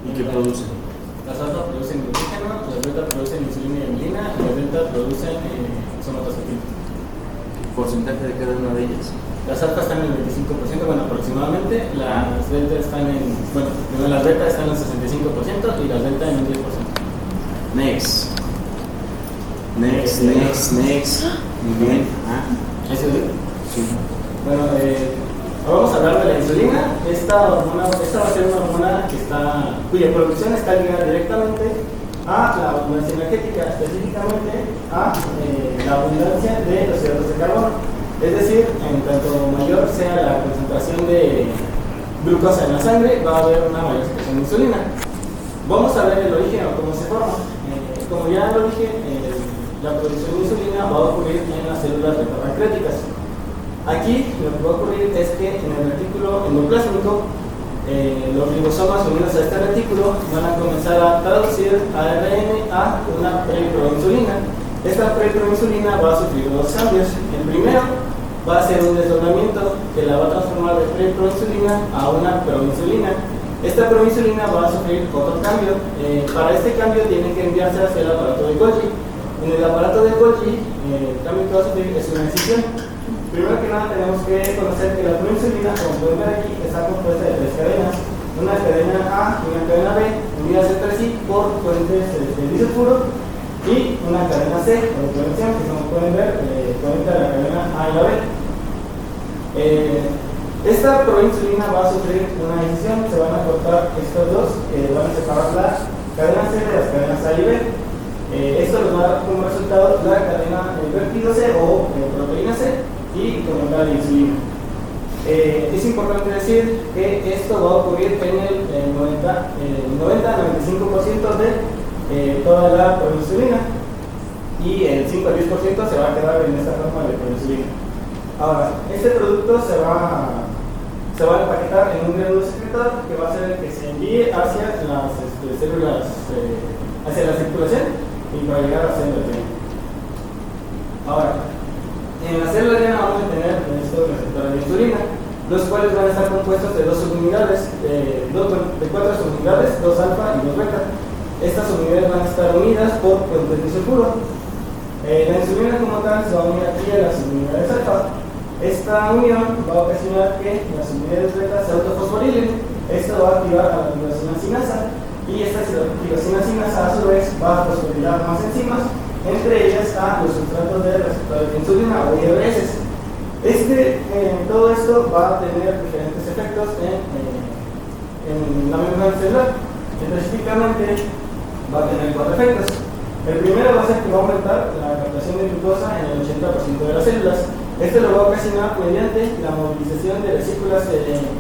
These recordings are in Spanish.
¿Y qué producen? Las alfa producen glucógeno, las beta producen insulina y amilina y las delta producen somatostatina. ¿Porcentaje de cada una de ellas? Las alfa están en el 25%, bueno, aproximadamente. Las delta están en, bueno, primero las beta están en el 65% y las delta en el 10%. Next. Next. Muy bien. ¿Eso es? Sí. Bueno, vamos a hablar de la insulina. Esta va a ser una hormona cuya producción está ligada directamente a la abundancia energética, específicamente a la abundancia de los hidratos de carbono. Es decir, en tanto mayor sea la concentración de glucosa en la sangre, va a haber una mayor secreción de insulina. Vamos a ver el origen o cómo se forma. Como ya lo dije, la producción de insulina va a ocurrir en las células beta-pancreáticas. Aquí lo que va a ocurrir es que en el retículo endoplásmico los ribosomas unidos a este retículo van a comenzar a traducir ARN a una preproinsulina. Esta preproinsulina va a sufrir dos cambios. El primero va a ser un desdoblamiento que la va a transformar de preproinsulina a una proinsulina. Esta proinsulina va a sufrir otro cambio. Para este cambio tiene que enviarse hacia el aparato de Golgi. En el aparato de Golgi, el cambio que va a sufrir es una escisión. Primero que nada tenemos que conocer que la proinsulina, como pueden ver aquí, está compuesta de tres cadenas. Una cadena A y una cadena B, unidas entre sí por puentes de disulfuro, y una cadena C, o conexión, que como pueden ver, conecta la cadena A y la B. Esta proinsulina va a sufrir una decisión, se van a cortar estos dos, van a separar la cadena C de las cadenas A y B. Esto nos va a dar como resultado la cadena péptido C o proteína C, y como la insulina. Es importante decir que esto va a ocurrir en el 90-95% de toda la proinsulina, y el 5 al 10% se va a quedar en esta forma de proinsulina. Ahora, este producto se va a empaquetar en un gránulo secretor que va a ser el que se envíe hacia las células, hacia la circulación y para llegar a la célula de. Ahora, en la célula diana vamos a tener estos receptores de insulina, los cuales van a estar compuestos de dos subunidades, de 4 subunidades, 2 alfa y 2 beta. Estas unidades van a estar unidas por puentes de disulfuro. La insulina como tal se va a unir aquí a las unidades alfa. Esta unión va a ocasionar que las unidades beta se autofosforilen. Esto va a activar a la tirosina sinasa, y esta tirosina sinasa a su vez va a fosforilar más enzimas, entre ellas a los sustratos de receptores de insulina o IRS. Todo esto va a tener diferentes efectos en la membrana celular. Específicamente va a tener 4 efectos. El primero va a ser que va a aumentar la captación de glucosa en el 80% de las células. Esto lo va a ocasionar mediante la movilización de vesículas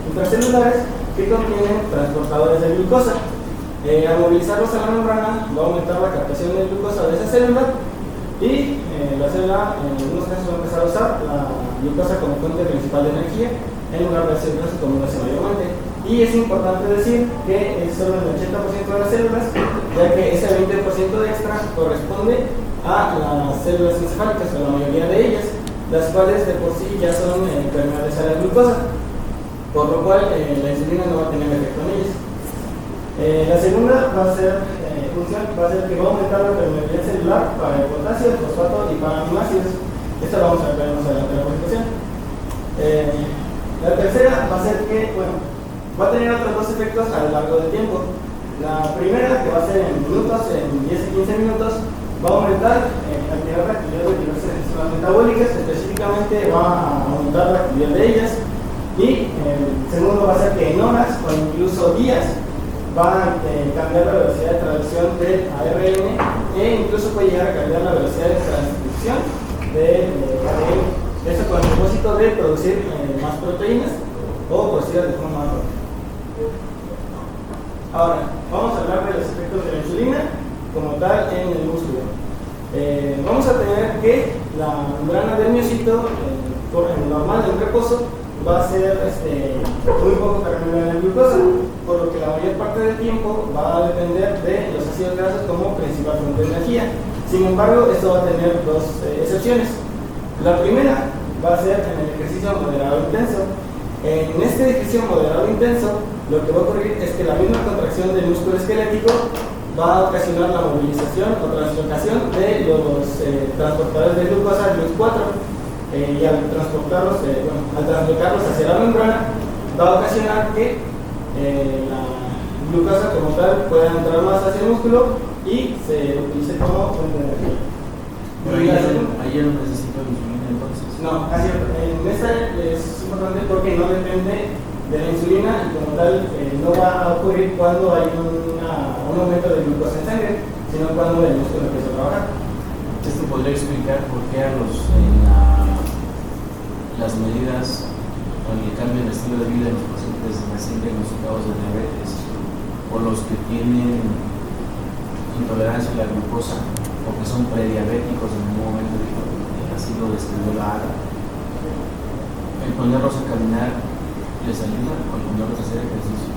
intracelulares que contienen transportadores de glucosa. Al movilizarlos a la membrana va a aumentar la captación de glucosa de esa célula, y la célula en algunos casos va a empezar a usar la glucosa como fuente principal de energía en lugar de hacer graso como lo hace mayormente. Y es importante decir que es solo el 80% de las células, ya que ese 20% de extra corresponde a las células encefálicas, o la mayoría de ellas, las cuales de por sí ya son permeables a la glucosa, por lo cual la insulina no va a tener efecto en ellas. La segunda función va a ser que va a aumentar la permeabilidad celular para el potasio, el fosfato y para aminoácidos. Esto lo vamos a ver más adelante en la presentación. La tercera va a ser que, va a tener otros dos efectos a lo largo del tiempo. La primera, que va a ser en minutos, en 10 y 15 minutos, va a aumentar la cantidad de actividad de diversas enzimas metabólicas, específicamente va a aumentar la actividad de ellas. Y el segundo va a ser que en horas o incluso días va a cambiar la velocidad de traducción del ARN, e incluso puede llegar a cambiar la velocidad de transcripción del ADN. Esto con el propósito de producir más proteínas o producidas de forma más rápida. Ahora, vamos a hablar de los efectos de la insulina como tal en el músculo. Vamos a tener que la membrana del miocito, normal de un reposo, va a ser muy poco cargada de glucosa, por lo que la mayor parte del tiempo va a depender de los ácidos grasos como principal fuente de energía. Sin embargo, esto va a tener dos excepciones. La primera va a ser en el ejercicio moderado intenso. En este ejercicio moderado intenso, lo que va a ocurrir es que la misma contracción del músculo esquelético va a ocasionar la movilización o translocación de los transportadores de glucosa GLUT4, y al transportarlos, al translocarlos hacia la membrana, va a ocasionar que la glucosa como tal pueda entrar más hacia el músculo y se utilice como fuente de energía. Pero ahí ya no necesito insulina entonces. No, así en esta es importante porque no depende de la insulina y como tal no va a ocurrir cuando hay un aumento de glucosa en sangre, sino cuando el músculo empieza a trabajar. Esto podría explicar por qué las medidas o el cambio de estilo de vida de los pacientes recién diagnosticados de diabetes o los que tienen intolerancia a la glucosa o que son prediabéticos en un momento así lo describió la ARA, el ponerlos a caminar les ayuda o el ponerlos a hacer ejercicio.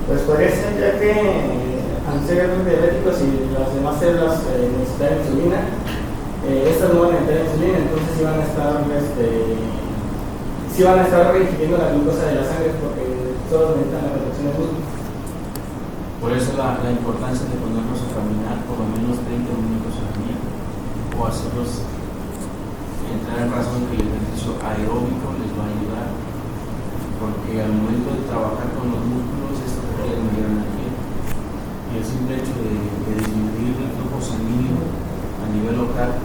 Pues podría ser, ya que al ser diabéticos y las demás células necesitan insulina, estas no van a necesitar insulina, entonces sí van a estar reingiriendo la glucosa de la sangre porque solo necesitan la reducción del músculo. Por eso la importancia de ponerlos a caminar por lo menos 30 minutos al día o hacerlos entrar en razón que el ejercicio aeróbico les va a ayudar, porque al momento de trabajar con los músculos esto requiere mayor energía y el simple hecho de disminuir el flujo sanguíneo a nivel local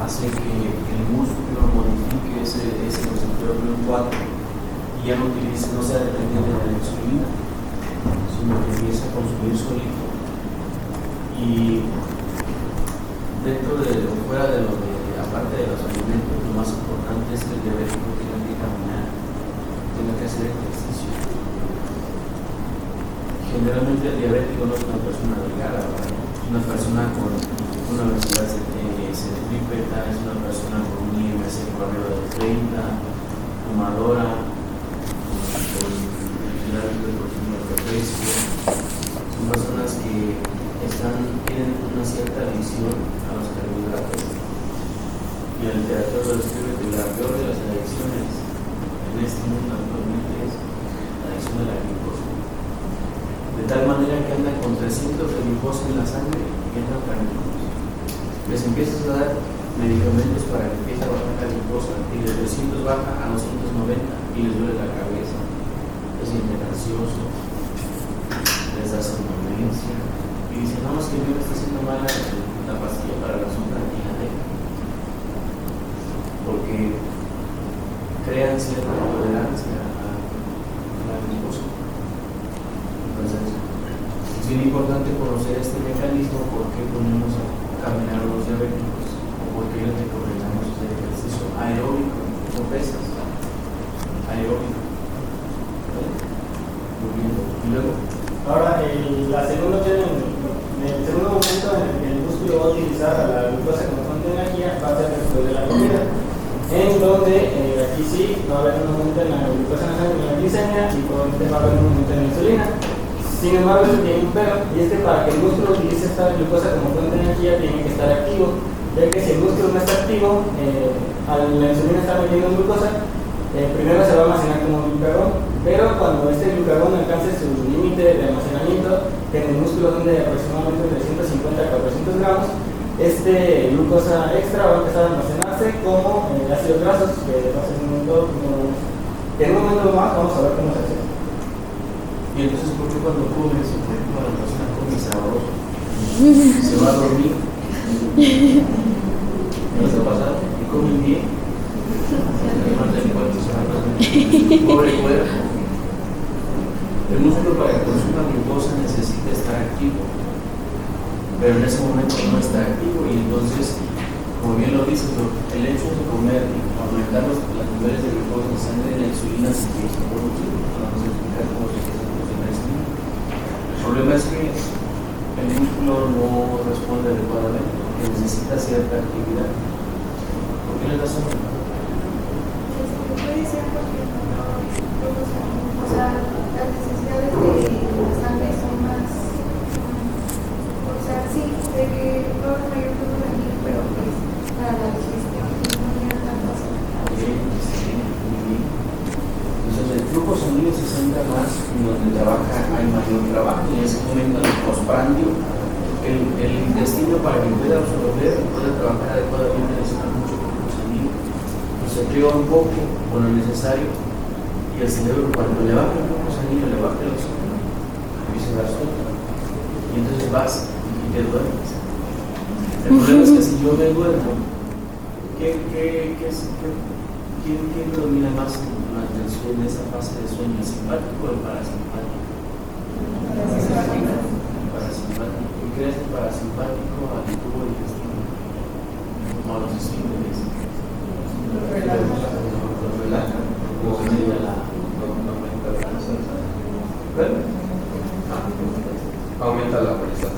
hace que el músculo modifique ese receptor GLUT4 y ya no utilice, no sea dependiente de la insulina, sino que empiece a consumir solito. Y dentro de lo fuera de lo de aparte de los alimentos, lo más importante es que el diabético tenga que caminar, tenga que hacer ejercicio. Generalmente el diabético no es una persona delgada, es una persona con una velocidad centrípeta, es una persona con un IMC por arriba de 30, fumadora, con de consumo de refresco. Son personas que tienen una cierta adicción a los carbohidratos. Y la literatura lo describe que la peor de las adicciones en este mundo actualmente es la adicción de la glucosa. De tal manera que andan con 300 de glucosa en la sangre y andan carnívoros. Les empiezas a dar medicamentos para que empiece a bajar la glucosa y de 300 baja a 290 y les duele la cabeza, se sienten ansiosos, les da somnolencia y dicen, no, es que me está haciendo mal la pastilla para la azúcar, porque crean cierta tolerancia a la glucosa. Entonces, es bien importante conocer este mecanismo, por qué ponemos a caminar a los diabéticos o por qué les recomendamos hacer ejercicio aeróbico, no pesas, aeróbico. Muy bien. Y luego, ahora, el segundo momento en el que el músculo va a utilizar a la glucosa como fuente de energía va a ser después de la comida, en donde aquí sí va a haber un aumento en la glucosa en la sangre, en la glicemia, y probablemente va a haber un aumento en la insulina. Sin embargo, eso tiene un pero, y es que para que el músculo utilice esta glucosa como fuente de energía tiene que estar activo, ya que si el músculo no está activo, al la insulina está metiendo glucosa, primero se va a almacenar como glucagón, pero cuando este glucagón alcance su límite de almacenamiento, que en el músculo son de aproximadamente 350 a 400 gramos, este glucosa extra va a empezar a almacenarse como ácidos grasos, que va a ser un momento, que en un momento más vamos a ver cómo se hace. y entonces, ¿por qué cuando comes, por ejemplo, la persona come sabroso, se va a dormir? ¿No les ha pasado? Y comen bien. Pobre cuerpo. El músculo para que consuma glucosa necesita estar activo, pero en ese momento no está activo y entonces, como bien lo dices, el hecho de comer y aumentar los niveles de glucosa en sangre y la insulina se empieza a producir. Vamos a explicar cómo se empieza a producir la insulina. El problema es que el músculo no responde adecuadamente, porque necesita cierta actividad. ¿Por qué le das a Puede ser porque no, o sea, las necesidades de la sangre son más, o sea, sí, de que no es mayor flujo sanguíneo, pero pues para la digestión no tiene tanto azúcar. Sí, muy bien. Entonces no trabaja, y en ese momento, en el postprandio, el intestino, para que pueda absorber, pueda trabajar adecuadamente, necesita mucho flujo sanguíneo. Se priva un poco con lo necesario, y el cerebro, cuando le baja el flujo sanguíneo, le baja el oxígeno, empieza a dar sueño. Y entonces vas y te duermes. El problema es que si yo me duermo, ¿quién domina más la atención en esa fase de sueño? ¿El simpático o el parasimpático? El parasimpático. ¿Y crees que el parasimpático al tubo digestivo? Como a los esfínteres. Los relaja. Aumenta la peristalsis.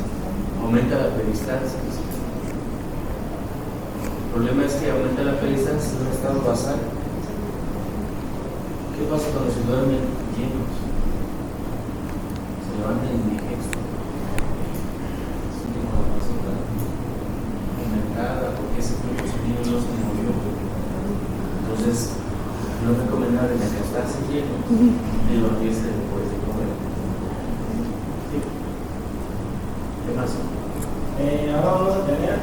Aumenta la peristalsis. El problema es que aumenta la peristalsis en un estado basal. ¿Qué pasa cuando se duermen llenos? Se levantan indigestos. Sienten como la pasada aumentada porque ese flujo sanguíneo no se movió. Entonces, no es recomendable acostarse lleno y dormirse después de comer. ¿Sí? ¿Qué más? Ahora vamos a tener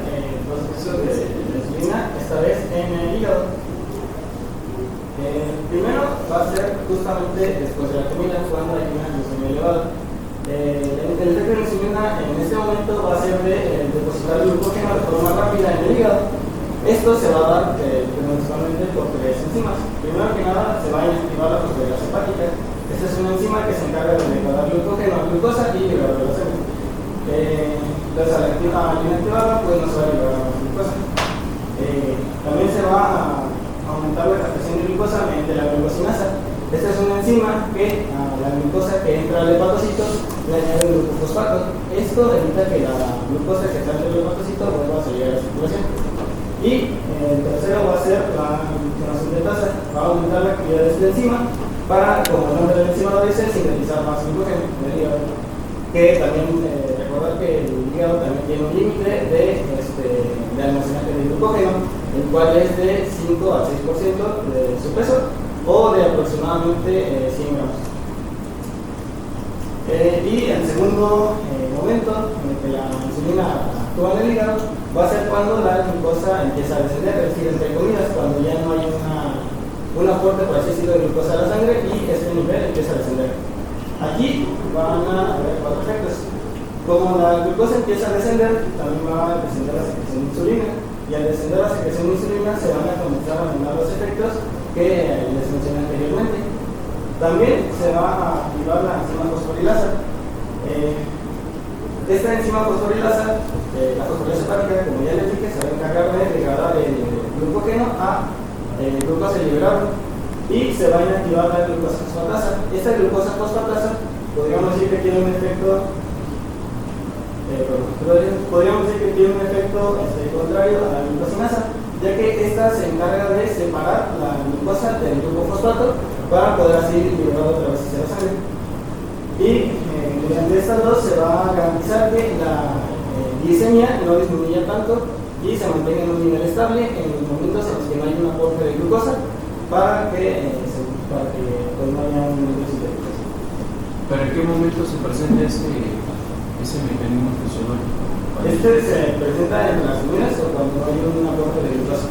los excesos de insulina, esta vez en el hígado. Primero va a ser justamente después de la comida, cuando hay una glucemia elevada. El efecto de la insulina en este momento va a ser de depositar el glucógeno de forma rápida en el hígado. Esto se va a dar principalmente por tres enzimas. Primero que nada, se va a inactivar la fosforilasa hepática. Esta es una enzima que se encarga de degradar glucógeno a glucosa y liberar la sangre. Entonces, al inactivarla, pues no se va a liberar más glucosa. También se va a aumentar la captación de glucosa mediante la glucosinasa. Esta es una enzima que a la glucosa que entra al hepatocito le añade un glucofosfato. Esto evita que la glucosa que está dentro del hepatocito vuelva a salir a la circulación. Y el tercero va a ser la gluconación de tasa. Va a aumentar la actividad de esta enzima para, como el nombre de la enzima lo dice, sintetizar más glucógeno en el hígado. Que también recordar que el hígado también tiene un límite de almacenaje de glucógeno, el cual es de 5 al 6% de su peso o de aproximadamente 100 gramos. Y el segundo momento en el que la insulina actúa en el hígado va a ser cuando la glucosa empieza a descender, es decir, entre comidas, cuando ya no hay un aporte, por así decirlo, de glucosa a la sangre y este nivel empieza a descender. Aquí van a haber cuatro efectos. Como la glucosa empieza a descender, también va a descender la secreción de insulina, y al descender la secreción de insulina se van a comenzar a mandar los efectos que les mencioné anteriormente. También se va a activar la enzima fosforilasa. Esta enzima fosforilasa, la fosforilasa hepática, como ya les dije, se va a encargar de degradar el glucógeno a glucosa liberable y se va a inactivar la glucosa fosfatasa. Esta glucosa fosfatasa podríamos decir que tiene un efecto contrario a la glucosinasa, ya que esta se encarga de separar la glucosa del glucofosfato para poder así liberar otra vez hacia la sangre. Y mediante estas dos se va a garantizar que la glicemia no disminuya tanto y se mantenga en un nivel estable en los momentos en los que no hay un aporte de glucosa para que pues, no haya un nivel de glucosa. ¿Pero en qué momento se presenta ese mecanismo fisiológico? Se presenta en las comidas o cuando no hay un aporte de glucosa.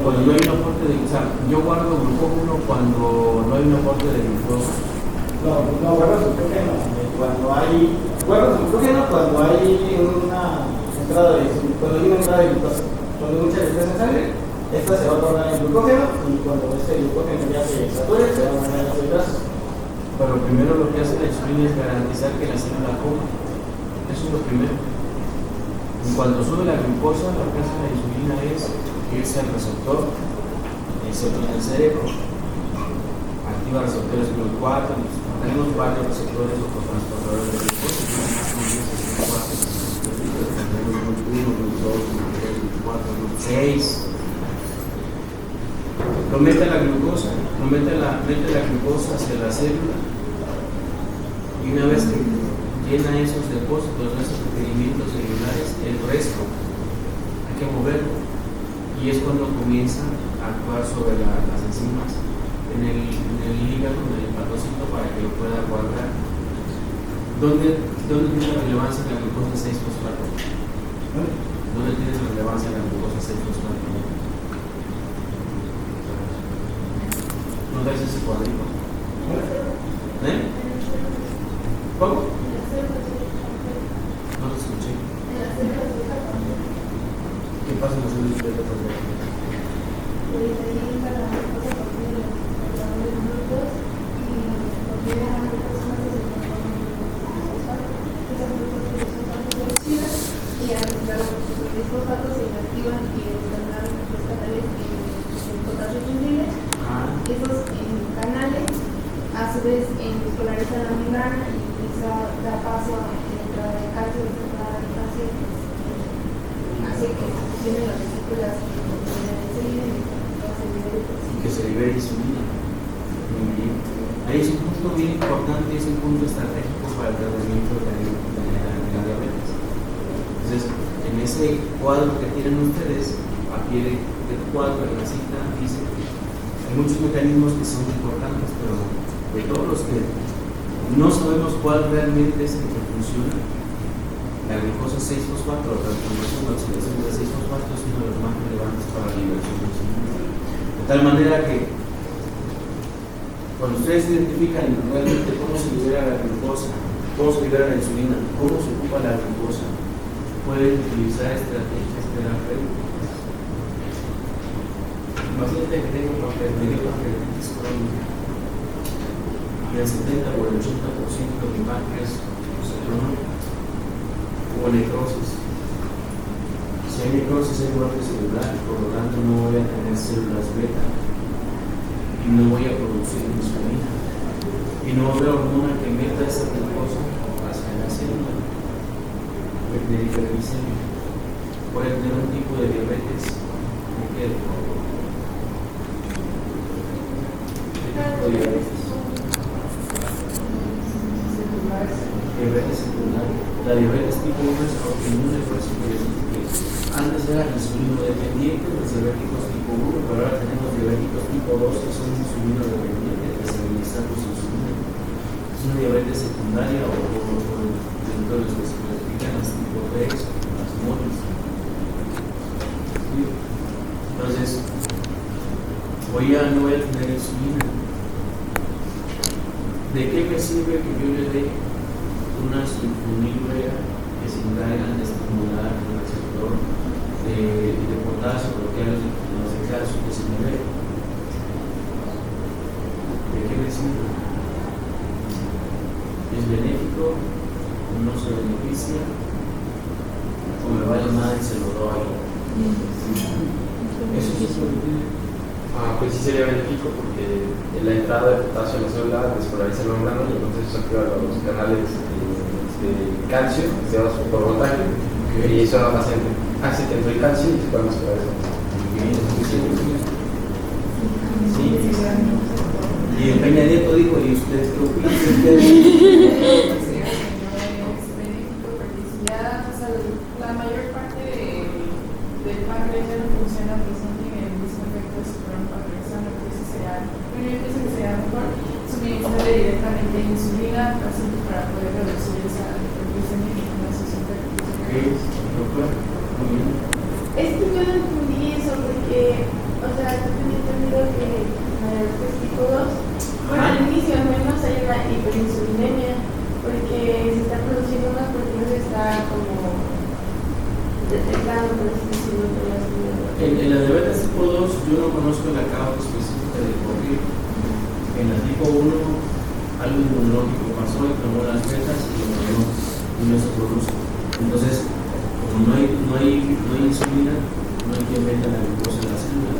Cuando no hay un aporte de glucosa, yo guardo glucógeno cuando no hay un aporte de glucosa. No guardas glucógeno cuando hay una entrada de glucosa. Cuando hay mucha glucosa en sangre, esta se va a tornar en glucógeno y cuando este glucógeno ya se sature, se va a mandar a los grasas. Pero primero lo que hace la insulina es garantizar que la célula coma. Eso es lo primero. En cuanto sube la glucosa, lo que hace la insulina es irse al receptor en el cerebro. Activa receptores GLUT4. Tenemos varios receptores o transportadores de glucosa. GLUT6. Lo mete la glucosa, mete la glucosa hacia la célula y una vez que llena esos depósitos, esos requerimientos celulares, el resto hay que moverlo y es cuando comienza a actuar sobre las enzimas en el hígado, en el hepatocito para que lo pueda guardar ¿Dónde tiene la relevancia la glucosa 6-fosfato? ¿Dónde tiene la relevancia la glucosa 6-fosfato? ¿No ves ese cuadrito? ¿Eh? ¿Cómo? No lo escuché. ¿Qué pasa en las células beta? Y los fosfatos se inactivan y están los canales en potasio sensibles. Esos canales a su vez polarizan la membrana y eso da paso a la entrada de calcio y entrada de calcio, hace que se fusionen las vesículas y que se libere insulina. Muy bien. Ahí es un punto bien importante, es un punto estratégico para el tratamiento de la diabetes. Entonces, en ese cuadro que tienen ustedes, a pie del cuadro, en la cita, dice que hay muchos mecanismos que son importantes, pero de todos los que no sabemos cuál realmente es el que funciona, la glucosa 6-fosfato, la transformación de oxidación de 6-fosfato es uno de los más relevantes para la liberación de insulina. De tal manera que cuando ustedes identifican realmente cómo se libera la glucosa, cómo se libera la insulina, cómo se ocupa la glucosa, pueden utilizar estrategias terapéuticas. Imagínate que tengo pancreatitis crónica y el 70 o el 80% de mi páncreas se tronó o necrosis. Si hay necrosis hay muerte celular, por lo tanto no voy a tener células beta y no voy a producir insulina y no va a haber hormona que meta esa glucosa hacia la célula de hiperglicemia. Pueden tener un tipo de diabetes diabetes celular. La diabetes tipo 1 es autoinmune, por eso que antes era insulino dependiente, los diabéticos tipo 1, pero ahora tenemos diabéticos tipo 2 que son insulino dependientes, que se administran con insulina. Es una diabetes secundaria o dentro de los que se clasifican las tipo 3 o las moles. Entonces, hoy ya no voy a tener insulina. ¿De qué me sirve que yo le dé una sulfonilurea que se encargan de estimular el receptor de potasio, bloquear los de calcio que se libera? ¿De qué me sirve? ¿Es benéfico? ¿No se beneficia? ¿O me vale más y se lo doy? Eso sí es lo que tiene. Pues sí sería benéfico porque la entrada de potasio en la célula despolariza la membrana y entonces eso activa los canales de calcio que se llama por voltaje y eso hace que entre el calcio y se pueda mejorar eso. Sí. Y el Peña Nieto dijo, ¿y ustedes qué opinan? La mayor parte del páncreas ya no funciona, pues no tiene el mismo efecto de su programa pancreasano, entonces sería, yo pienso que sería mejor suministrarle directamente insulina para poder reducir esa hiperglicemia y no esos efectos. Es que yo no entendí eso porque, o sea, yo tenía entendido que la diabetes tipo 2, bueno, al inicio al menos hay una hiperinsulinemia porque se está produciendo más porque no se está como detectando, por así decirlo, por las en la diabetes tipo 2 yo no conozco la causa específica de por qué. En la tipo 1 algo inmunológico pasó y tomó las betas y no se produce. Entonces, como no hay insulina, no hay quien meta la glucosa en la célula.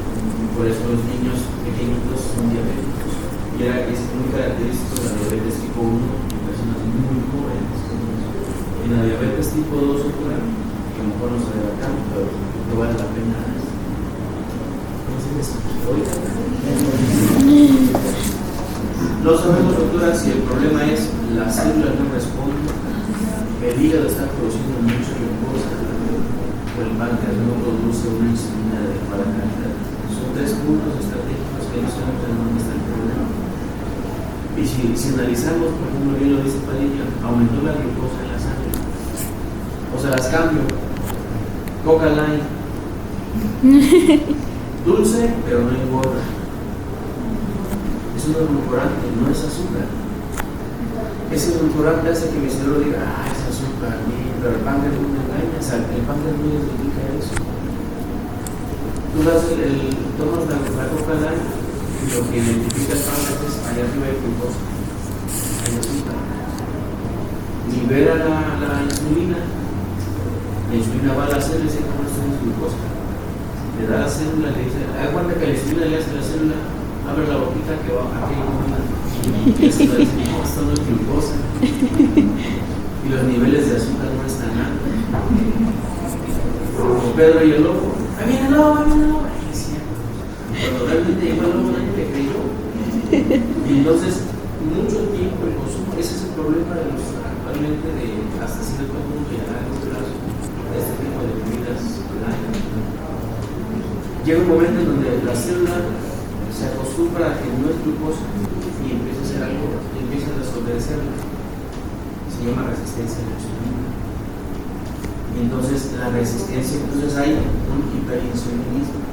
Por eso los niños pequeñitos son diabéticos. Y es muy característico de la diabetes tipo 1 en personas muy jóvenes. En la diabetes tipo 2 ocurre, que a lo mejor no se debe tanto, pero no vale la pena. No sabemos, doctora, si el problema es las células no responden, el hígado está produciendo mucha glucosa o el páncreas no produce una insulina de adecuada calidad. Son tres puntos estratégicos que no saben dónde está el problema. Y si analizamos, por ejemplo, bien lo dice Padilla, aumentó la glucosa en la sangre. O sea, las cambio. Coca Light. Dulce, pero no engorda. Es un edulcorante, no es azúcar. Ese edulcorante hace que mi cerebro diga, es azúcar, pero el páncreas no me engaña, el páncreas no identifica eso. Tú tomas la Coca Light y lo que identifica el páncreas es allá arriba de glucosa, hay azúcar. Libera la insulina va a la célula y dice, ¿cómo esto es glucosa? Le da a la célula, le dice, da cuenta que la insulina le hace a la célula, abre la boquita que va aquí y eso le dice, no, esto no es glucosa. Y los niveles de azúcar no están altos. Como Pedro y el lobo, ¡ahí viene el lobo! Cuando realmente llegó el lobo, nadie le creyó. Y entonces, mucho tiempo el consumo, ese es el problema de los actualmente hasta cierto punto y a largo plazo de este tipo de bebidas light. Llega un momento en donde la célula se acostumbra a que no es glucosa y empieza a hacer algo, empieza a desobedecerla. Se llama resistencia a la insulina. Y entonces la resistencia, entonces hay un hiperinsulinismo.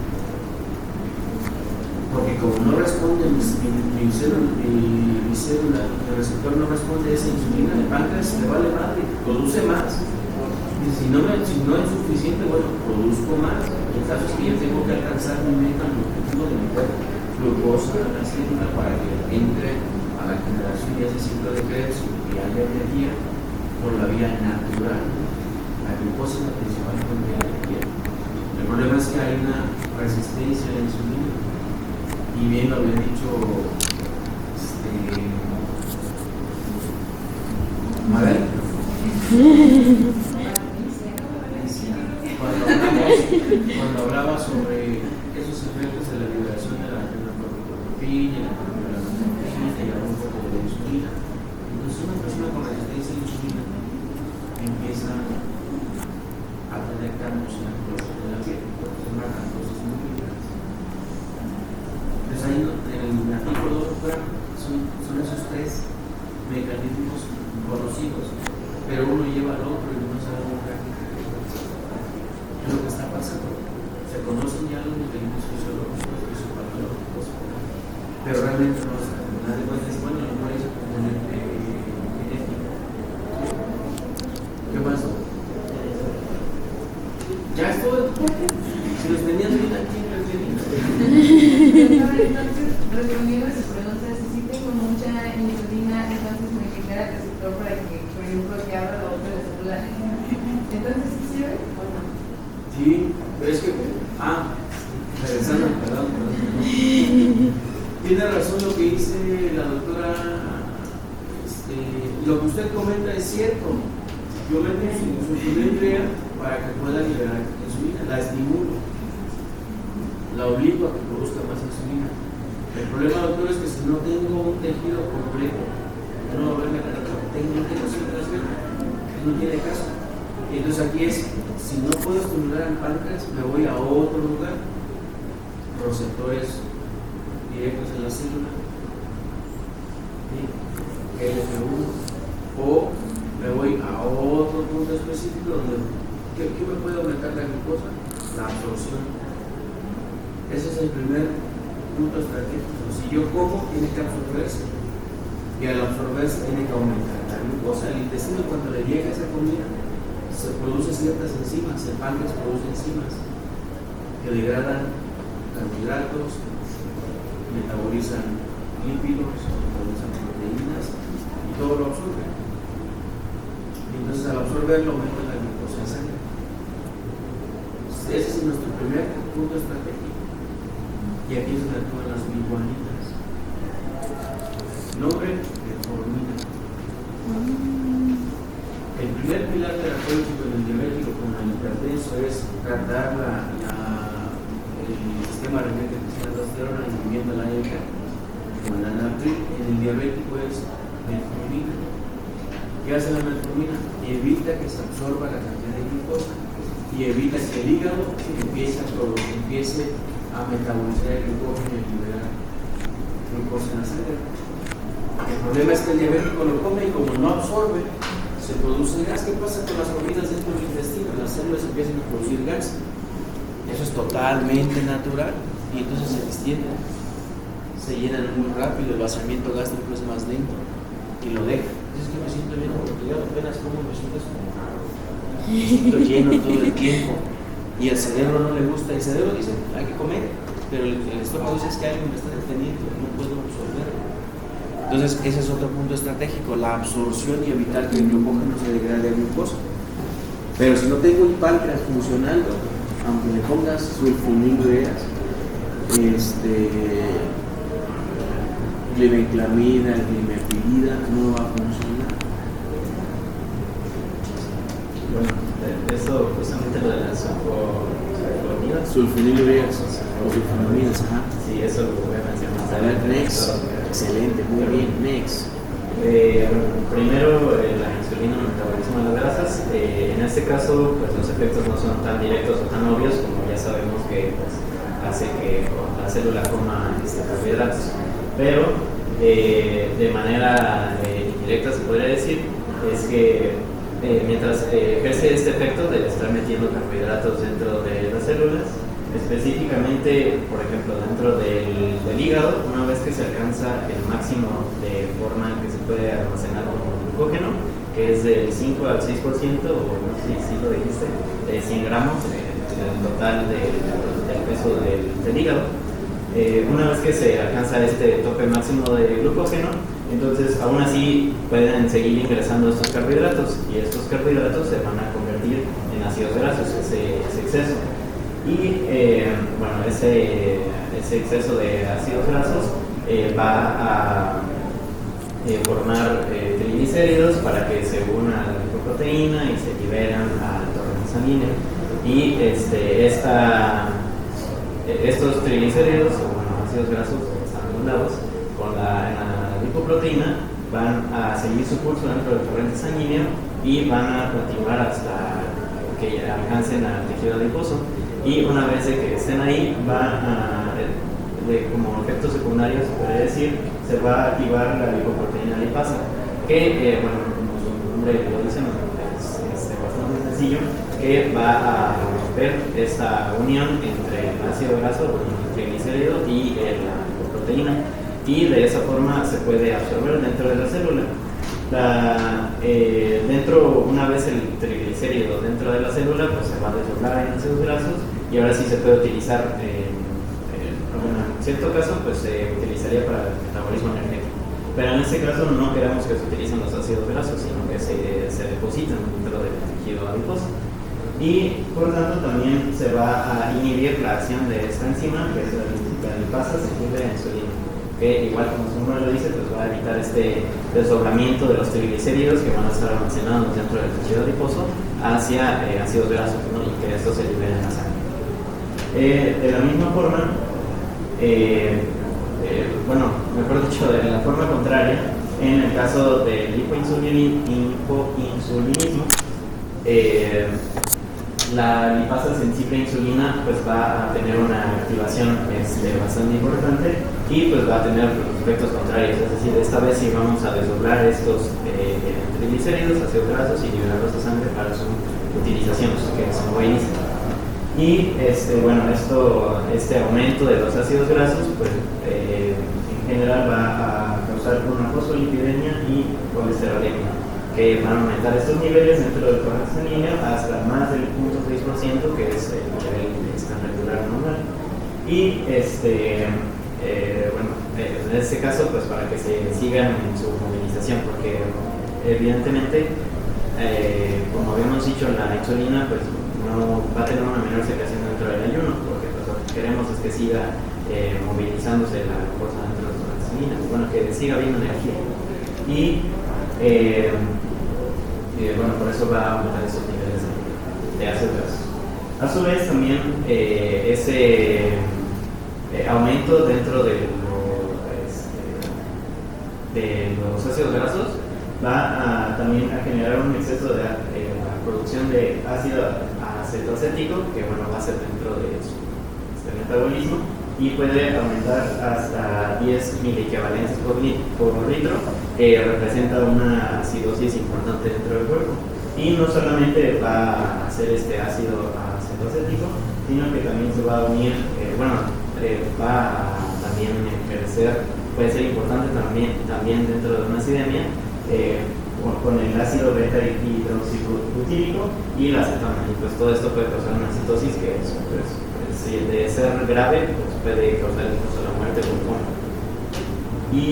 Porque como no responde mi célula, el receptor no responde a esa insulina, el páncreas le vale madre, produce más. Y si no es suficiente, bueno, produzco más. El caso es que yo tengo que alcanzar mi meta, mi objetivo de meter glucosa a la célula para que entre a la generación y ese ciclo de Krebs y haya energía por la vía natural. La glucosa es la principal fuente de energía. El problema es que hay una resistencia a la insulina. Y bien lo había dicho Mabel. Cuando hablaba sobre esos efectos de la liberación de la norepinefrina, la norepinefrina y un poco de la insulina, entonces una persona con resistencia a la insulina empieza a tener cambios en la coloración de la piel, porque es una gantosis muy grandes. Entonces ahí en el artículo 2 son esos tres mecanismos conocidos, pero uno lleva al otro y uno sabe muy prácticamente qué es lo que está pasando. Se conocen ya los mecanismos fisiológicos, fisiopatológicos, pero realmente no se sabe. Nadie puede decir, bueno, no hay ese componente genético. ¿Qué pasó? Ya es todo. Si los tenías bien aquí, los tenías. Entonces, respondiendo a su pregunta, si tengo mucha insulina, entonces me genera el receptor para que, por ejemplo, que abra la otra célula. Entonces, ¿sí sirve o no? Sí, pero es que, regresando, perdón. Tiene razón lo que dice la doctora, lo que usted comenta es cierto. Yo meto su insulina para que pueda liberar insulina, la estimulo, la obligo a que produzca más insulina. El problema, doctor, es que si no tengo un tejido completo, no va a haber mecanismo, tengo circulación, no tiene caso. Y entonces aquí es, si no puedo estimular el páncreas, me voy a otro lugar, receptores directos en la célula, LF1, o me voy a otro punto específico donde, ¿qué me puede aumentar la glucosa? La absorción. Ese es el primer punto estratégico. Si yo como, tiene que absorberse. Y al absorberse, tiene que aumentar la glucosa. El intestino, cuando le llega esa comida, se produce ciertas enzimas. El páncreas produce enzimas que degradan carbohidratos, metabolizan lípidos, metabolizan proteínas y todo lo absorbe. Y entonces, al absorberlo, aumenta la glucosa en sangre. Ese es nuestro primer punto estratégico. Y aquí es donde actúan las biguaninas. Nombre, metformina. El primer pilar terapéutico en el diabético con el hipertenso es tratar el sistema renal que tiene aldosterona, incluyendo la ECA, como la NATRI. En el diabético es metformina. ¿Qué hace la metformina? Evita que se absorba la cantidad de glucosa y evita que el hígado empiece a metabolizar el glucógeno y liberar glucosa en la sangre. El problema es que el diabético lo come y como no absorbe, se produce gas. ¿Qué pasa con las comidas dentro del intestino? Las células empiezan a producir gas. Eso es totalmente natural y entonces se extienden, se llenan muy rápido, el vaciamiento gástrico es más lento y lo deja. Es que me siento bien porque yo apenas como me siento lleno todo el tiempo y al cerebro no le gusta. El cerebro dice hay que comer, pero el estómago dice es que algo me está deteniendo, no puedo absorber. Entonces ese es otro punto estratégico, la absorción y evitar que el glucógeno se degrade a glucosa. Pero si no tengo un páncreas funcionando, aunque le pongas sulfonilureas, glibenclamida, glimepirida, no va a funcionar. Bueno, eso justamente lo de las sulfonilureas o sulfonamidas, ajá. Sí, eso lo voy a mencionar más A ver, adelante. next. Excelente, muy bien, next. Primero, la insulina, el metabolismo de las grasas. En este caso, pues los efectos no son tan directos o tan obvios como ya sabemos que pues, hace que la célula coma carbohidratos. Pero de manera indirecta se podría decir es que mientras ejerce este efecto de estar metiendo carbohidratos dentro de las células, específicamente, por ejemplo, dentro del hígado, una vez que se alcanza el máximo de forma en que se puede almacenar como glucógeno, que es del 5 al 6%, o no sé si lo dijiste, de 100 gramos del total del peso del hígado. Una vez que se alcanza este tope máximo de glucógeno, entonces aún así pueden seguir ingresando estos carbohidratos y estos carbohidratos se van a convertir en ácidos grasos, ese exceso. Y bueno, ese exceso de ácidos grasos va a formar triglicéridos para que se una a la lipoproteína y se liberan al torrente sanguíneo. Y estos triglicéridos, o bueno, ácidos grasos están con la lipoproteína, van a seguir su curso dentro del torrente sanguíneo y van a continuar hasta que alcancen al tejido adiposo. Y una vez de que estén ahí, como efectos secundarios, se podría decir, se va a activar la lipoproteína lipasa, que, bueno, como su nombre lo dice, es bastante sencillo, que va a romper esta unión entre el ácido graso, el triglicérido y la lipoproteína, y de esa forma se puede absorber dentro de la célula. Una vez el triglicérido dentro de la célula, pues se va a desdoblar en ácidos grasos y ahora sí se puede utilizar, bueno, en cierto caso, pues se utilizaría para el metabolismo energético. Pero en este caso no queremos que se utilicen los ácidos grasos, sino que se depositan dentro del tejido adiposo. Y por tanto también se va a inhibir la acción de esta enzima, que es la lipasa sensible a insulina, que igual como su nombre lo dice, pues va a evitar este desdoblamiento de los triglicéridos que van a estar almacenados dentro del tejido adiposo hacia ácidos grasos, ¿no? Y que estos se liberen en la sangre. De la misma forma, bueno, mejor dicho, de la forma contraria, en el caso del hipoinsulinismo, la lipasa sensible a insulina pues va a tener una activación bastante importante y pues va a tener los efectos contrarios, es decir, esta vez sí vamos a desdoblar estos triglicéridos, ácidos grasos y liberarlos de sangre para su utilización, que es muy ilícita. Y bueno, este aumento de los ácidos grasos pues, en general va a causar una fosfolipidemia y colesterolemia, que van a aumentar estos niveles dentro del torrente sanguíneo hasta más del 0.6%, que es el nivel regular normal. Y bueno, en este caso, pues para que se sigan en su movilización, porque evidentemente, como habíamos dicho, la insulina pues no va a tener una menor secreción dentro del ayuno, porque pues, lo que queremos es que siga movilizándose la glucosa dentro del torrente sanguíneo, bueno, que siga habiendo energía. Y bueno, por eso va a aumentar esos niveles de ácidos grasos. A su vez, también ese aumento dentro de los ácidos grasos va también a generar un exceso de la producción de ácido acetoacético, que bueno, va a ser dentro de su metabolismo, y puede aumentar hasta 10 miliequivalentes por litro, que representa una acidosis importante dentro del cuerpo. Y no solamente va a hacer este ácido acetoacético, sino que también se va a unir, va a también ejercer, puede ser importante también dentro de una acidemia, con el ácido beta hidroxibutírico y la acetona. Y pues todo esto puede causar una cetosis que de ser grave pues puede causar incluso la muerte pulmonar. Y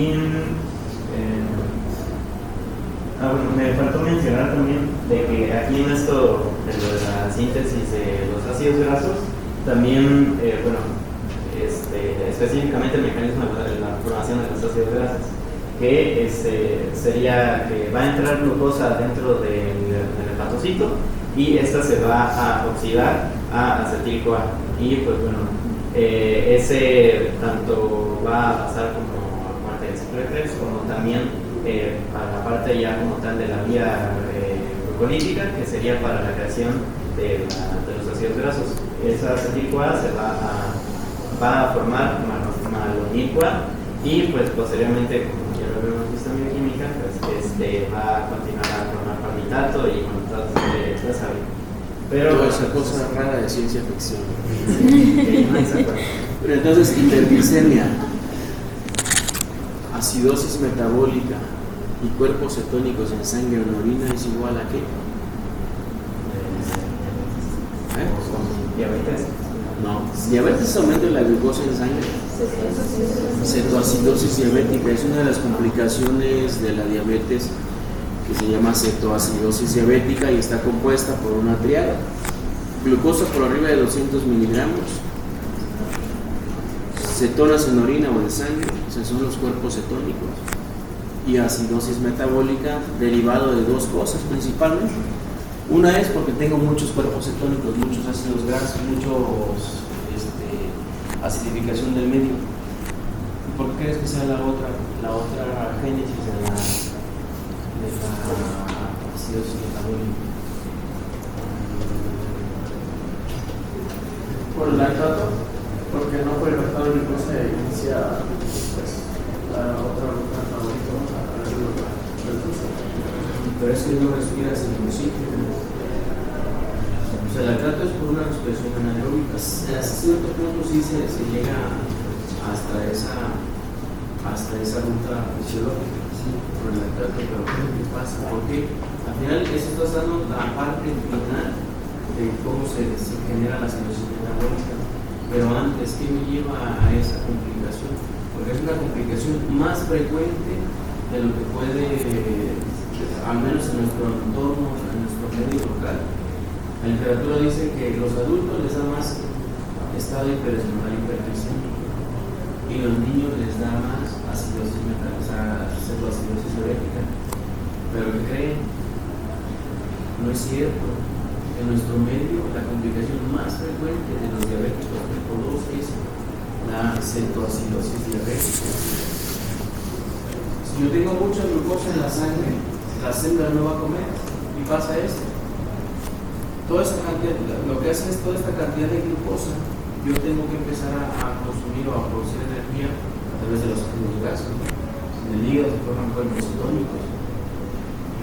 me faltó mencionar también de que aquí en esto, en lo de la síntesis de los ácidos grasos, también, específicamente el mecanismo de la formación de los ácidos grasos, que sería que va a entrar glucosa dentro del hepatocito y esta se va a oxidar a acetil-CoA. Y pues ese tanto va a pasar como a muerte del ciclo de Krebs, como también a la parte ya como tal de la vía glucolítica, que sería para la creación de los ácidos grasos. Esa acetil-CoA se va a formar malonil-CoA y pues posteriormente, como ya lo hemos visto en bioquímica, pues va a continuar a formar palmitato y ya saben. Pero toda esa cosa rara de ciencia ficción. Pero entonces, hiperglicemia, acidosis metabólica y cuerpos cetónicos en sangre o en orina es igual a qué? ¿Diabetes? No, diabetes es aumento de la glucosa en sangre. Cetoacidosis diabética es una de las complicaciones de la diabetes, que se llama cetoacidosis diabética y está compuesta por una triada: glucosa por arriba de 200 miligramos, cetonas en orina o en sangre, esos son los cuerpos cetónicos, y acidosis metabólica derivado de dos cosas principalmente. Una es porque tengo muchos cuerpos cetónicos, muchos ácidos grasos, acidificación del medio. ¿Por qué crees que sea la otra génesis de la acidosis metabólica? Por el lactato, porque no fue lactado y después se inicia la otra ruta favorita, pero es que no respiras en un sitio. O sea, el lactato es por una respiración anaeróbica. A cierto punto sí se llega hasta esa ruta fisiológica, ¿sí? Por el lactato, pero ¿qué pasa? Porque al final eso está dando la parte final de cómo se genera la acidosis metabólica. Pero antes, ¿qué me lleva a esa complicación? Porque es una complicación más frecuente de lo que puede, al menos en nuestro entorno, en nuestro medio local. La literatura dice que los adultos les da más estado hiperesmoral hiperglicémico y los niños les da más acidosis metabólica, cetoacidosis diabética. Pero ¿qué creen? No es cierto. En nuestro medio, la complicación más frecuente de los diabéticos tipo 2 es la cetoacidosis diabética. Si yo tengo mucha glucosa en la sangre, la célula no va a comer y pasa esto. Toda esta cantidad, lo que hace es toda esta cantidad de glucosa, yo tengo que empezar a consumir o a producir energía a través de los ácidos grasos. En el hígado se forman cuerpos cetónicos.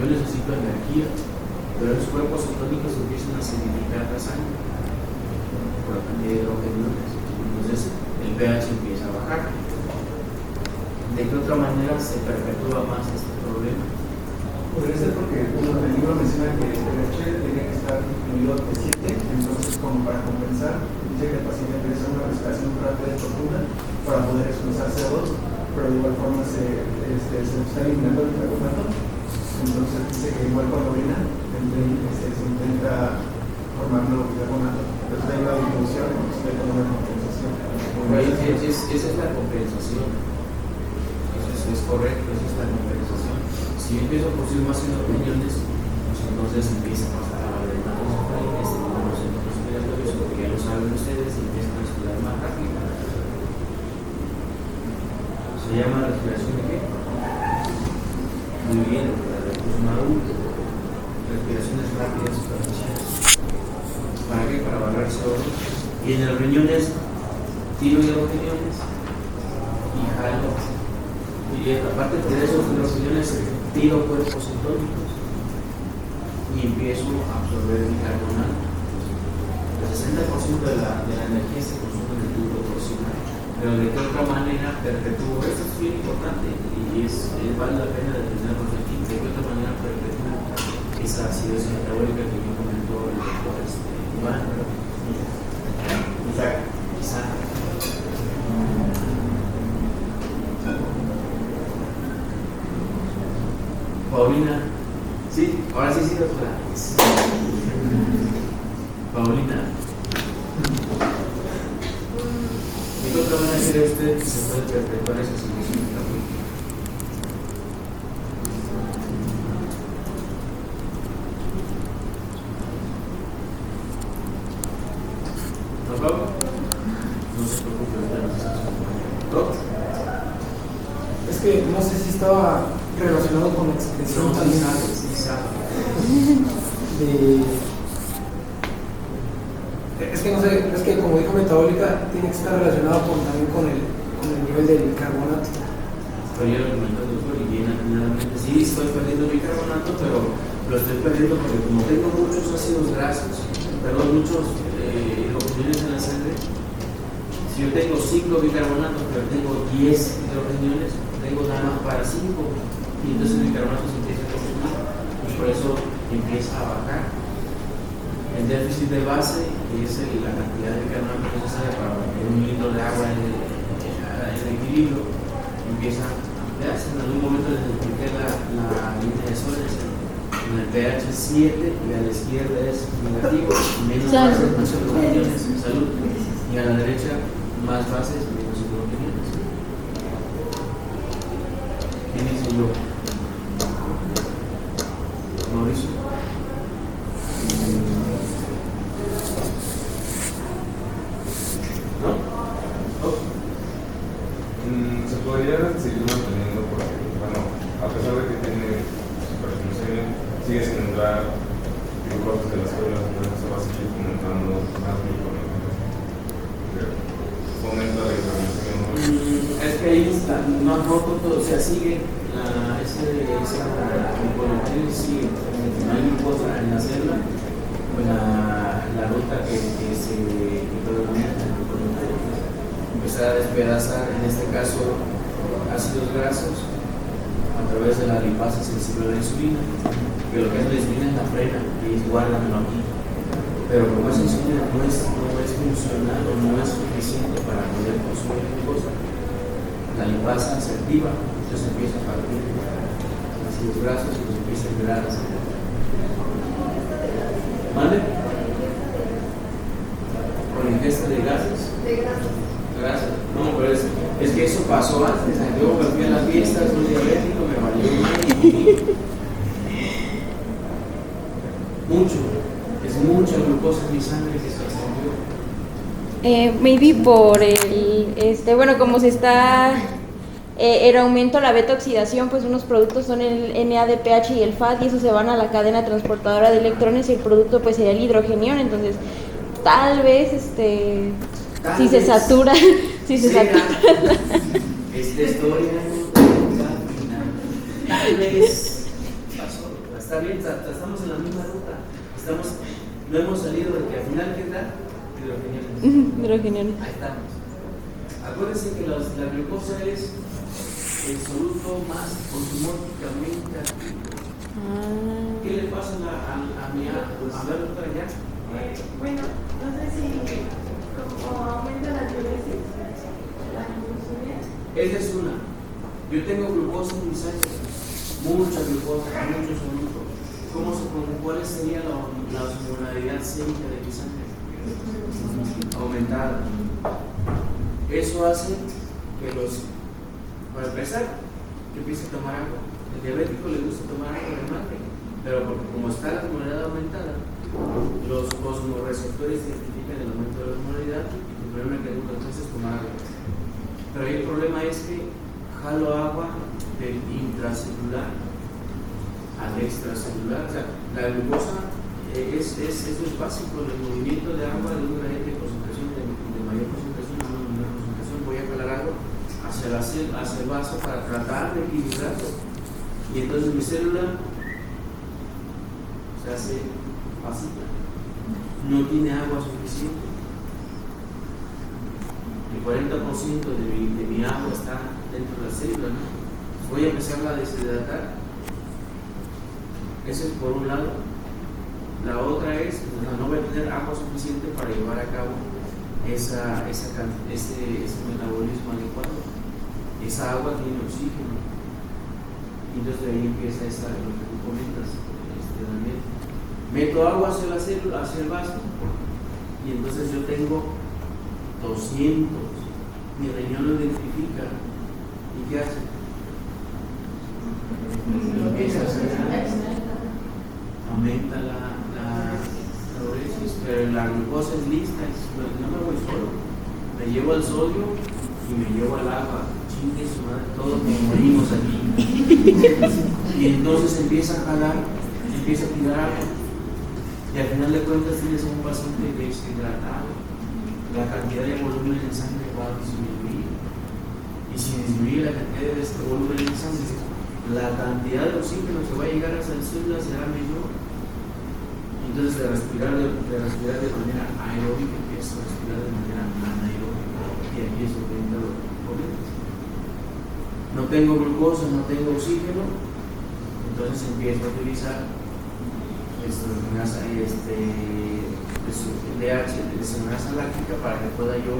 Yo necesito energía, pero los cuerpos cetónicos empiezan a acidificar la sangre por la cantidad de hidrógeno. Entonces el pH empieza a bajar. ¿De qué otra manera se perpetúa más este problema? Podría ser porque el libro menciona que el pH tiene que estar incluido de 7, entonces como para compensar, dice que el paciente empieza una respiración rápida y profunda para poder expulsar CO2, pero de igual forma se está eliminando el carbonato. Entonces dice que igual cuando orina se intenta formar nuevo carbonato. Entonces hay una disminución, entonces hay como una compensación. Esa es la compensación. Eso es correcto, esa es la compensación. Si yo empiezo a producir más en los riñones, pues entonces empieza a pasar a la adrenalina y los centros respiratorios, porque ya lo saben ustedes, y empiezan a respirar más rápido. Se llama respiración de qué? Muy bien, un adulto, respiraciones rápidas y superficiales. ¿Para qué? Para bajar CO2. Y en los riñones tiro hidrogeniones y jalo. Y aparte de esos hidrogeniones, tiro cuerpos cetónicos y empiezo a absorber bicarbonato. El 60% de la energía se consume en el tubo torsional, pero de qué otra manera perpetúo. Esto es bien importante y vale la pena detenernos aquí. De qué otra manera perpetúo esa acidosis metabólica que me comentó el doctor Iván. Isaac. Paulina. Sí, ahora sí, doctora. Paulina. ¿Qué otra manera cree usted que se puede perpetuar esa acidosis metabólica? No se preocupe, es que no sé si estaba relacionado con la expresión también es que no sé, es que como dijo metabólica tiene que estar relacionado también con el nivel del bicarbonato. Pero yo lo comenté al doctor y bien atinadamente, sí estoy perdiendo bicarbonato, pero lo estoy perdiendo porque como tengo muchos ácidos grasos, muchos hidrogeniones en la sangre, si yo tengo 5 bicarbonatos pero tengo 10 hidrogeniones, tengo nada más para 5 y entonces el bicarbonato se empieza a consumir, pues por eso empieza a bajar. El déficit de base es la cantidad de bicarbonato necesaria para mantener un litro de agua en equilibrio, empieza a ampliarse. En algún momento les expliqué la línea de soles. En el pH 7 y a la izquierda es negativo, menos bases, más hidrogeniones, salud, y a la derecha más bases, menos hidrogeniones. ¿Quién hice yo? Mauricio. ¿No? Oh. Se podría seguir manteniendo porque, bueno, a pesar de que tiene superfunción, sigue sin entrar glucosa de las células, entonces se va a seguir fomentando más glucosa. Fomenta la hipertensión. Es que ahí está, no ha roto todo, o sea, sigue esa gluconeogenesis, sigue, no hay glucosa en la célula, pues la ruta que predomina en el gluconeogenesis, empezar a despedazar, en este caso, ácidos grasos a través de la lipasa sensible a la insulina, que lo que es la insulina es la frena y guárdamelo aquí. Pero como esa insulina no es funcional o no es suficiente para poder consumir glucosa, la lipasa se activa, entonces empieza a partir ácidos grasos y los empieza a liberar la sangre. ¿Vale? Con ingesta de gases. De grasas. Gracias. No, pero es que eso pasó antes. Yo me fui a la fiesta, soy diabético, me valió mucho. Es mucha glucosa en mi sangre que se absorbió. Maybe por bueno, como se está el aumento de la beta oxidación, pues unos productos son el NADPH y el FAT y esos se van a la cadena transportadora de electrones y el producto pues sería el hidrogenión, entonces tal vez si se satura Esta historia tal vez pasó, está bien, estamos en la misma ruta, no hemos salido de que al final ¿qué tal? Hidrogeniones. Ahí estamos. Acuérdense que la glucosa es el soluto más osmóticamente activo. ¿Qué le pasa a mi doctora ya? Bueno, no sé si como aumenta la diuresis, la glucosamina. Esa es una. Yo tengo glucosa en mi sangre, mucha glucosa, mucho soluto. ¿Cuál sería la osmolaridad sérica de mi sangre? Aumentada. Eso hace que para empezar, que empiece a tomar agua. El diabético le gusta tomar agua de madre, pero porque como está la osmolaridad aumentada, los osmoreceptores identifican el aumento de la osmolaridad y el problema que nunca entonces es tomar agua. Pero ahí el problema es que jalo agua del intracelular al extracelular. O sea, la glucosa es muy básico, el movimiento de agua de un gradiente de concentración de mayor concentración a una menor hacia el vaso para tratar de equilibrarlo. Y entonces mi célula se hace vacía, no tiene agua suficiente. El 40% de mi agua está dentro de la célula, ¿no? Voy a empezarla a deshidratar. Eso es por un lado. La otra es, no voy a tener agua suficiente para llevar a cabo ese metabolismo adecuado. Esa agua tiene oxígeno. Y entonces de ahí empieza lo que tú comentas, Daniel. Meto agua hacia la célula, hacia el vaso, y entonces yo tengo 200. Mi riñón lo identifica. ¿Y qué hace? Empieza a hacer, aumenta la uresis, pero la glucosa es lista, no me voy solo, me llevo al sodio y me llevo al agua. Chingue su madre, todos nos morimos aquí. Y entonces empieza a jalar, empieza a tirar agua, y al final de cuentas tienes un paciente deshidratado. La cantidad de volumen en sangre va a disminuir, y si disminuye la cantidad de este volumen en sangre, la cantidad de oxígeno que va a llegar a esa célula será menor. Entonces de respirar de manera aeróbica empiezo a respirar de manera anaeróbica, y aquí es lo que entra los componentes. No tengo glucosa, no tengo oxígeno, entonces empiezo a utilizar desengrasa láctica para que pueda yo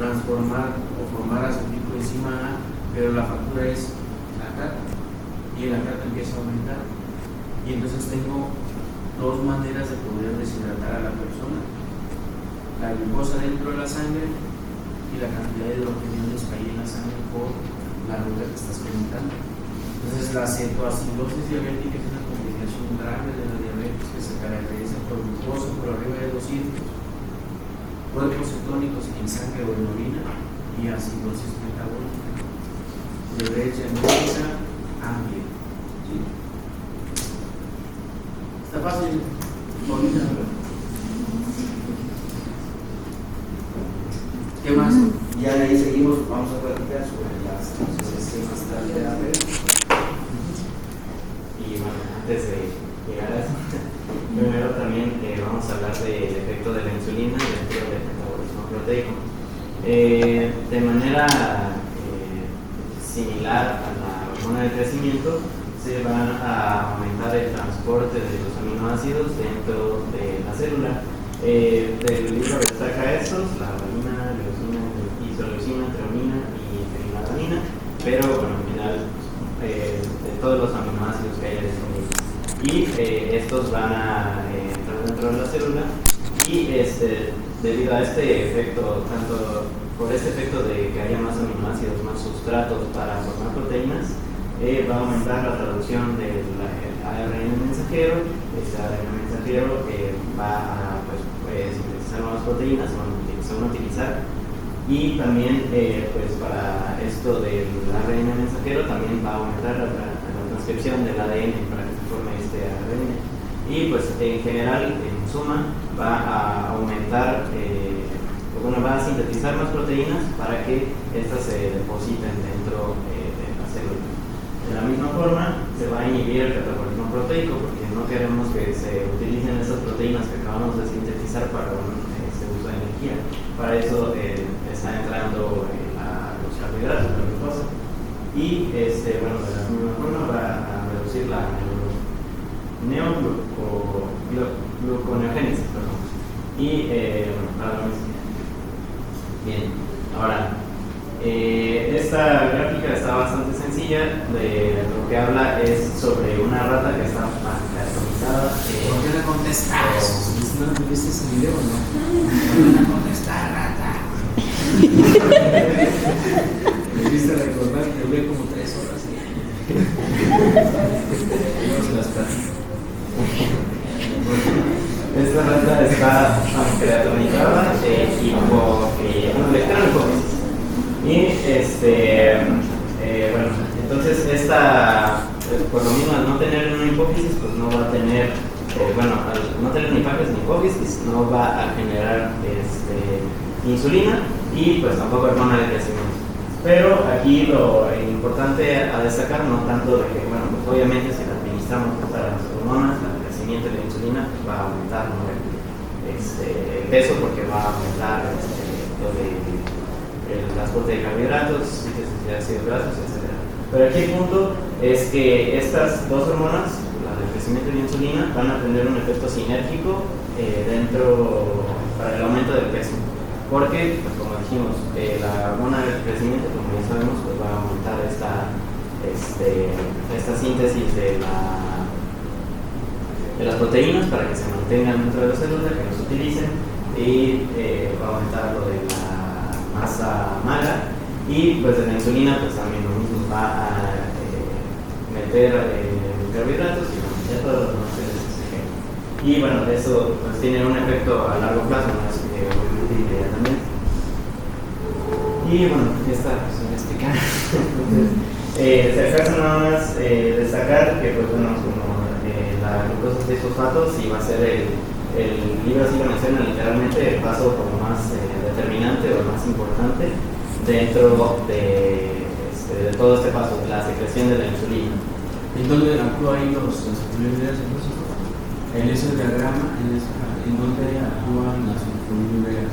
transformar o formar acetilcoenzima A, pero la factura es la carga, y la carga empieza a aumentar, y entonces tengo dos maneras de poder deshidratar a la persona: la glucosa dentro de la sangre y la cantidad de hidrogeniones que hay en la sangre por la ruta que estás comentando. Entonces la cetoacidosis diabética es una complicación grave de la diabetes que se caracteriza por glucosa por arriba de 200, cuerpos cetónicos en sangre o en orina y acidosis metabólica. Derecha, derecha, amplia. ¿Sí? Está fácil. Bonita. ¿Qué más? Ya de ahí seguimos, vamos a platicar sobre las sistemas de Y bueno, antes de llegar a eso, primero también vamos a hablar del efecto de la insulina dentro del metabolismo proteico. De manera similar a la hormona de crecimiento, se van a aumentar el transporte de los aminoácidos dentro de la célula. Del libro destaca estos: la valine, leucina, isoleucina, treonina y fenilalanina, pero bueno, al final de todos los aminoácidos que hay disponibles. Y estos van a entrar dentro de la célula, y debido a este efecto, tanto por este efecto de que haya más aminoácidos, más sustratos para formar proteínas, va a aumentar la traducción del ARN mensajero. Este ARN mensajero va a sintetizar nuevas proteínas, se van a utilizar, y también pues para esto del ARN mensajero también va a aumentar la transcripción del ADN para que se forme este ARN, y pues en general, en suma, va a aumentar, va a sintetizar más proteínas para que estas se depositen dentro de la célula. De la misma forma, se va a inhibir el catabolismo proteico, porque no queremos que se utilicen esas proteínas que acabamos de sintetizar para un uso de energía. Para eso está entrando los carbohidratos, la glucosa, y bueno, de la misma forma va a reducir la neogluconeogénesis, y bueno, para lo mismo. Bien, ahora esta gráfica está bastante sencilla. De lo que habla es sobre una rata que está caracterizada. ¿Por qué no contestas? ¿No viste ese video o no? ¿Por qué no contestas, rata? Me viste recordar que hablé como 3 horas. No se las platico. Esta rata está creatonizada y con electrónicos. Y bueno, entonces esta, por lo mismo, al no tener una hipófisis, pues no va a tener, al no tener ni pancreas ni hipófisis, no va a generar insulina y pues tampoco hormona de crecimiento. Pero aquí lo importante a destacar, no tanto de que, bueno, pues obviamente si la administramos para las hormonas, el crecimiento de la insulina pues va a aumentar, ¿no? El peso, porque va a aumentar lo de el transporte de carbohidratos, síntesis de ácidos grasos, etc. Pero aquí el punto es que estas dos hormonas, la del crecimiento de la insulina, van a tener un efecto sinérgico para el aumento del peso. Porque, pues como dijimos, la hormona del crecimiento, como ya sabemos, pues va a aumentar esta síntesis de las proteínas para que se mantengan dentro de la célula, que no se utilicen, y va a aumentar lo de la masa magra, y pues de la insulina pues también lo mismo, va a meter carbohidratos y ya todas las demás. Y bueno, eso pues tiene un efecto a largo plazo, no es que obviamente inmediatamente. Y bueno, esta pues voy a explicar. Entonces, si acaso nada más destacar que pues bueno, como la glucosa 6-fosfato sí va a ser el libro así lo menciona literalmente el paso como más determinante o más importante dentro de todo este paso, de la secreción de la insulina. ¿En dónde actúa ahí los antiinflamatorios entonces? En ese diagrama, ¿en dónde actúan las antiinflamatorias?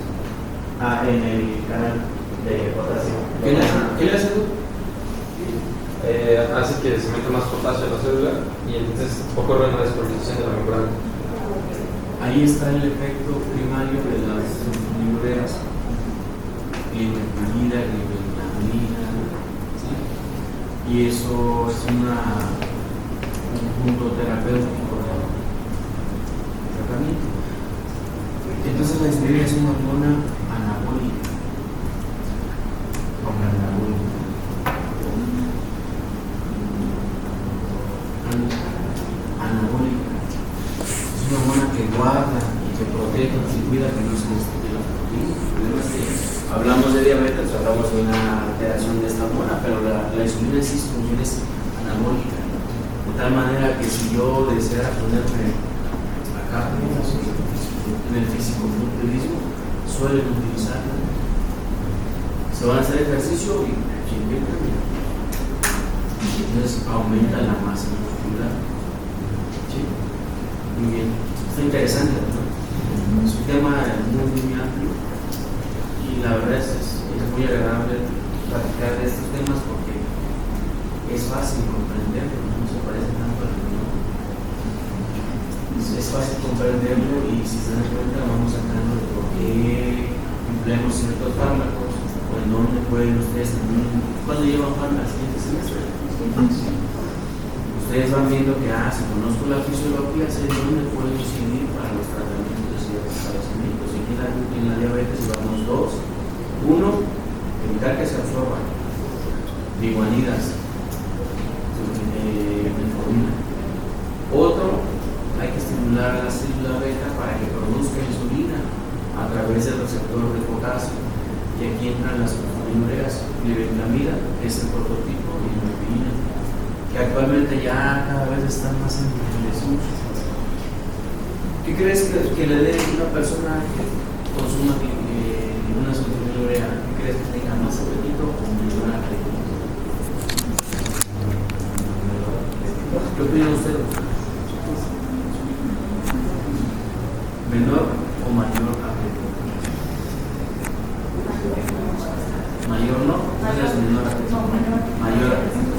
En el canal de potasio. ¿Qué le hace? Hace que se meta más potasio en la célula y entonces ocurre una despolarización de la membrana. Ahí está el efecto primario de las antiinflamatorias, glibenclamida, glibenclamina, ¿sí? Y eso es un punto terapéutico de tratamiento. Entonces la insulina es una hormona anabólica. Anabólica. Es una hormona que guarda y que protege y cuida que no se destruya la proteína. Hablamos de diabetes, hablamos de una alteración de esta hormona, pero la insulina sí su función es anabólica. De tal manera que si yo deseara ponerme acá en el fisicoculturismo, suelen utilizarla. Se van a hacer ejercicio y entonces aumenta la masa muscular. ¿Sí? Muy bien. Está interesante, ¿no? Es un tema muy amplio y la verdad es muy agradable platicar de estos temas porque es fácil comprenderlo, no se parece tanto al mundo. Es fácil comprenderlo y si se dan cuenta vamos sacando de por qué empleamos ciertos fármacos o en dónde pueden ustedes también, cuando llevan fármacos el siguiente semestre. Ustedes van viendo que, si conozco la fisiología, sé dónde puedo incidir para los tratamientos y los padecimientos. Y en la diabetes llevamos dos. Uno, evitar que se absorban biguanidas, metformina. Otro, hay que estimular la célula beta para que produzca insulina a través del receptor de potasio. Y aquí entran las fosfolinureas, glibenclamida, que es el prototipo, y morfina, que actualmente ya cada vez están más en desuso. ¿Qué crees que le dé una persona que consuma una sulfonilurea? ¿Qué crees que tenga más apetito o menor apetito? ¿Qué opinan ustedes? ¿Menor o mayor apetito? Mayor no, es menor apetito. Mayor apetito.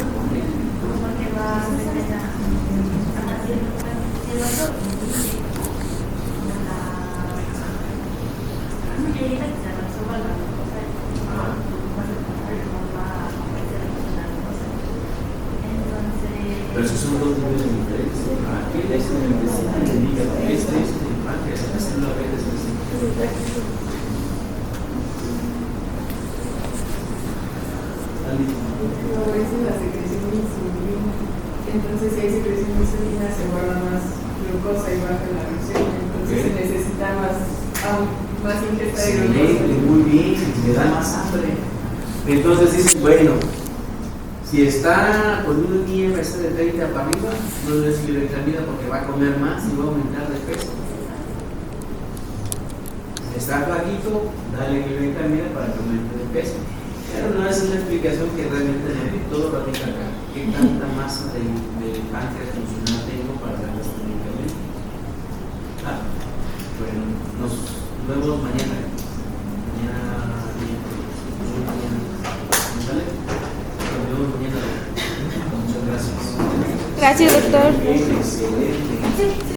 Porque va a meter el otro. Pero esos son dos niveles diferentes. Aquel es en el intestino y el hígado. Este es en el páncreas. Esta es la beta. Es la secreción de insulina. Entonces, si hay secreción de insulina, se guarda más glucosa y baja la reacción. Entonces, se necesita más ingesta de glucosa. Muy bien, le da más hambre. Entonces dicen, bueno, si está con un IMC de 30 para arriba, no le des glibenclamida porque va a comer más y va a aumentar de peso. Si está flaquito, dale glibenclamida para que aumente de peso. Pero no es una explicación que realmente todo radica acá. ¿Qué tanta masa de páncreas funcional tengo para dar este medicamento? Bueno, nos vemos mañana. ¿Sale? Nos vemos mañana. Muchas gracias. Gracias, doctor. Excelente.